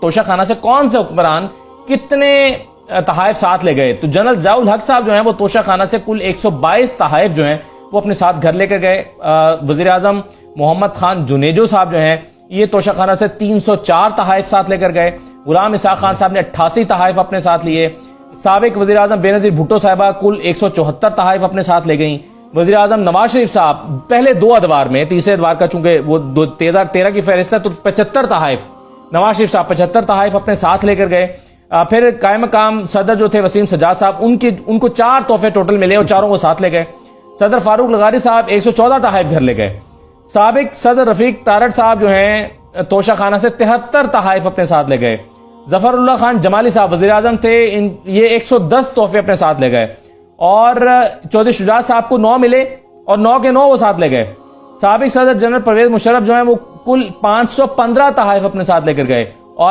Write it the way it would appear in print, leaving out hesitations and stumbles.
توشہ خانہ سے کون سے حکمران کتنے تحائف ساتھ لے گئے. تو جنرل ضیاء الحق صاحب جو ہیں وہ توشہ خانہ سے کل 122 تحائف جو ہیں وہ اپنے ساتھ گھر لے کر گئے. وزیر اعظم محمد خان جنیجو صاحب جو ہیں یہ توشہ خانہ سے 304 تحائف ساتھ لے کر گئے. غلام اسحاق خان صاحب نے 88 تحائف اپنے ساتھ لیے. سابق وزیر اعظم بے نظیر بھٹو صاحبہ کل 174 تحائف اپنے ساتھ لے گئیں. وزیر اعظم نواز شریف صاحب پہلے 2 ادوار میں، تیسرے ادوار کا چونکہ وہ 2013 کی فہرست ہے تو 75 تحائف، نواز شریف صاحب 75 تحائف اپنے ساتھ لے کر گئے. پھر قائم مقام صدر جو تھے وسیم سجاد صاحب ان کو 4 تحفے ٹوٹل ملے اور چاروں کو ساتھ لے گئے. صدر فاروق لغاری صاحب 114 تحائف گھر لے گئے. سابق صدر رفیق تارڑ صاحب جو ہیں توشہ خانہ سے 73 تحائف اپنے ساتھ لے گئے. ظفر اللہ خان جمالی صاحب وزیر اعظم تھے، یہ 110 تحفے اپنے ساتھ لے گئے. اور چودھری شجاعت صاحب کو 9 ملے اور 9 کے 9 وہ ساتھ لے گئے. سابق صدر جنرل پرویز مشرف جو ہیں وہ کل 515 تحائف اپنے ساتھ لے کر گئے.